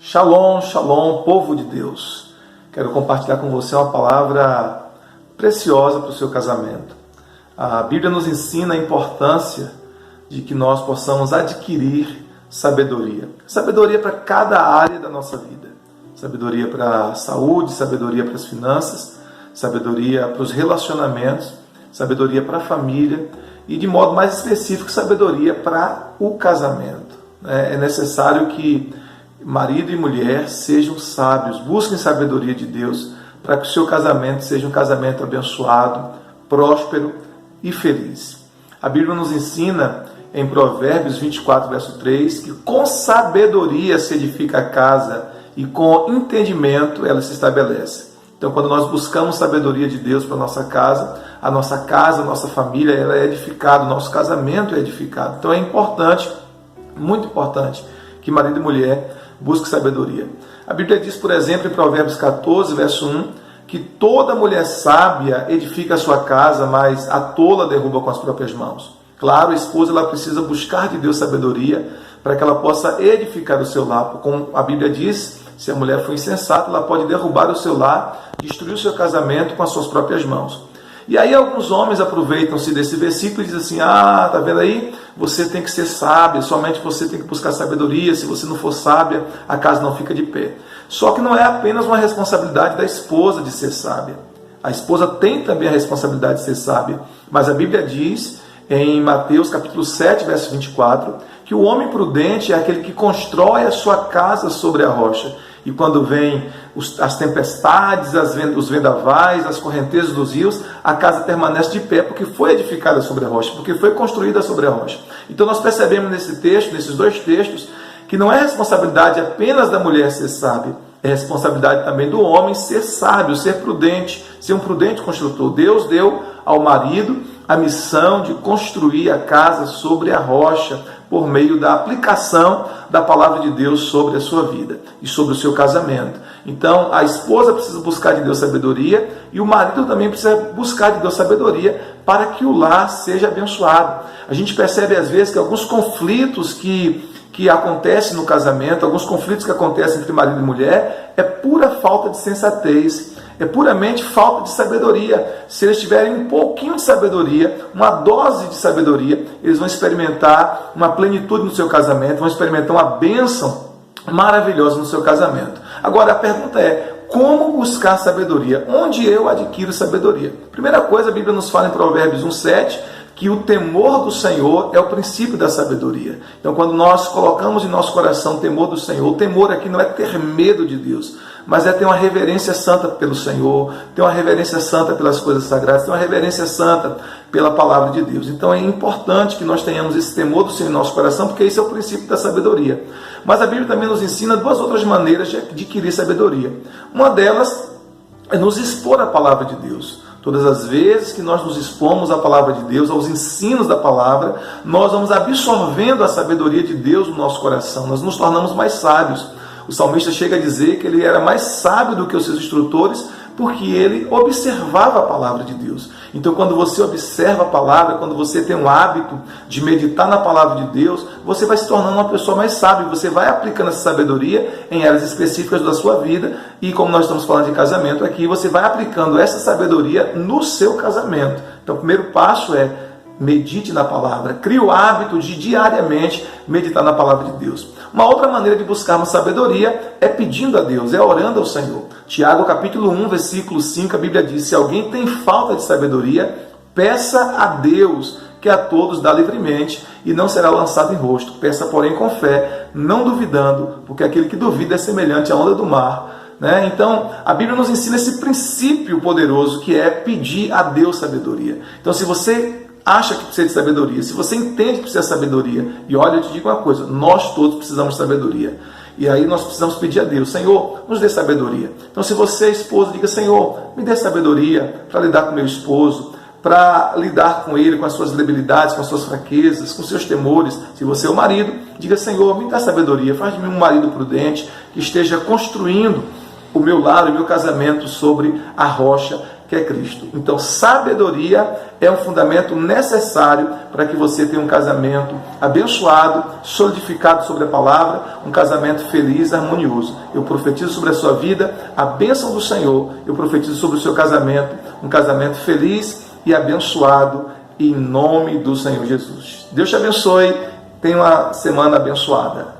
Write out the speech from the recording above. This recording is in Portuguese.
Shalom, shalom, povo de Deus. Quero compartilhar com você uma palavra preciosa para o seu casamento. A Bíblia nos ensina a importância de que nós possamos adquirir sabedoria. Sabedoria para cada área da nossa vida. Sabedoria para a saúde, sabedoria para as finanças, sabedoria para os relacionamentos, sabedoria para a família e, de modo mais específico, sabedoria para o casamento. É necessário que marido e mulher sejam sábios, busquem sabedoria de Deus para que o seu casamento seja um casamento abençoado, próspero e feliz. A Bíblia nos ensina em Provérbios 24, verso 3, que com sabedoria se edifica a casa e com entendimento ela se estabelece. Então, quando nós buscamos sabedoria de Deus para a nossa família, ela é edificada, o nosso casamento é edificado. Então, é importante, muito importante, que marido e mulher busquem sabedoria. A Bíblia diz, por exemplo, em Provérbios 14, verso 1, que toda mulher sábia edifica a sua casa, mas a tola derruba com as próprias mãos. Claro, a esposa ela precisa buscar de Deus sabedoria para que ela possa edificar o seu lar. Como a Bíblia diz, se a mulher for insensata, ela pode derrubar o seu lar, destruir o seu casamento com as suas próprias mãos. E aí alguns homens aproveitam-se desse versículo e dizem assim, tá vendo aí? Você tem que ser sábia, somente você tem que buscar sabedoria, se você não for sábia, a casa não fica de pé. Só que não é apenas uma responsabilidade da esposa de ser sábia. A esposa tem também a responsabilidade de ser sábia, mas a Bíblia diz em Mateus capítulo 7, verso 24, que o homem prudente é aquele que constrói a sua casa sobre a rocha. E quando vem as tempestades, os vendavais, as correntezas dos rios, a casa permanece de pé, porque foi edificada sobre a rocha, porque foi construída sobre a rocha. Então nós percebemos nesse texto, nesses dois textos, que não é responsabilidade apenas da mulher ser sábia, é responsabilidade também do homem ser sábio, ser prudente, ser um prudente construtor. Deus deu ao marido a missão de construir a casa sobre a rocha, por meio da aplicação da palavra de Deus sobre a sua vida e sobre o seu casamento. Então, a esposa precisa buscar de Deus sabedoria e o marido também precisa buscar de Deus sabedoria para que o lar seja abençoado. A gente percebe às vezes que alguns conflitos que acontecem no casamento, alguns conflitos que acontecem entre marido e mulher, é pura falta de sensatez, é puramente falta de sabedoria. Se eles tiverem um pouquinho de sabedoria, uma dose de sabedoria, eles vão experimentar uma plenitude no seu casamento, vão experimentar uma bênção maravilhosa no seu casamento. Agora, a pergunta é, como buscar sabedoria? Onde eu adquiro sabedoria? Primeira coisa, a Bíblia nos fala em Provérbios 1,7, que o temor do Senhor é o princípio da sabedoria. Então, quando nós colocamos em nosso coração o temor do Senhor, o temor aqui não é ter medo de Deus, mas é ter uma reverência santa pelo Senhor, ter uma reverência santa pelas coisas sagradas, ter uma reverência santa pela palavra de Deus. Então é importante que nós tenhamos esse temor do Senhor em nosso coração, porque esse é o princípio da sabedoria. Mas a Bíblia também nos ensina duas outras maneiras de adquirir sabedoria. Uma delas é nos expor à palavra de Deus. Todas as vezes que nós nos expomos à palavra de Deus, aos ensinos da palavra, nós vamos absorvendo a sabedoria de Deus no nosso coração, nós nos tornamos mais sábios. O salmista chega a dizer que ele era mais sábio do que os seus instrutores, porque ele observava a palavra de Deus. Então, quando você observa a palavra, quando você tem um hábito de meditar na palavra de Deus, você vai se tornando uma pessoa mais sábia, você vai aplicando essa sabedoria em áreas específicas da sua vida, e como nós estamos falando de casamento aqui, você vai aplicando essa sabedoria no seu casamento. Então, o primeiro passo é medite na palavra, crie o hábito de diariamente meditar na palavra de Deus. Uma outra maneira de buscarmos sabedoria é pedindo a Deus, é orando ao Senhor. Tiago capítulo 1, versículo 5, a Bíblia diz, se alguém tem falta de sabedoria, peça a Deus, que a todos dá livremente, e não será lançado em rosto. Peça, porém, com fé, não duvidando, porque aquele que duvida é semelhante à onda do mar. Então, a Bíblia nos ensina esse princípio poderoso, que é pedir a Deus sabedoria. Então, se você acha que precisa de sabedoria, se você entende que precisa de sabedoria, e olha, eu te digo uma coisa, nós todos precisamos de sabedoria. E aí nós precisamos pedir a Deus, Senhor, nos dê sabedoria. Então, se você é esposa, diga, Senhor, me dê sabedoria para lidar com meu esposo, para lidar com ele, com as suas debilidades, com as suas fraquezas, com os seus temores. Se você é o marido, diga, Senhor, me dá sabedoria, faz de mim um marido prudente, que esteja construindo o meu lar, o meu casamento sobre a rocha, que é Cristo. Então, sabedoria é um fundamento necessário para que você tenha um casamento abençoado, solidificado sobre a palavra, um casamento feliz, harmonioso. Eu profetizo sobre a sua vida a bênção do Senhor. Eu profetizo sobre o seu casamento, um casamento feliz e abençoado, em nome do Senhor Jesus. Deus te abençoe. Tenha uma semana abençoada.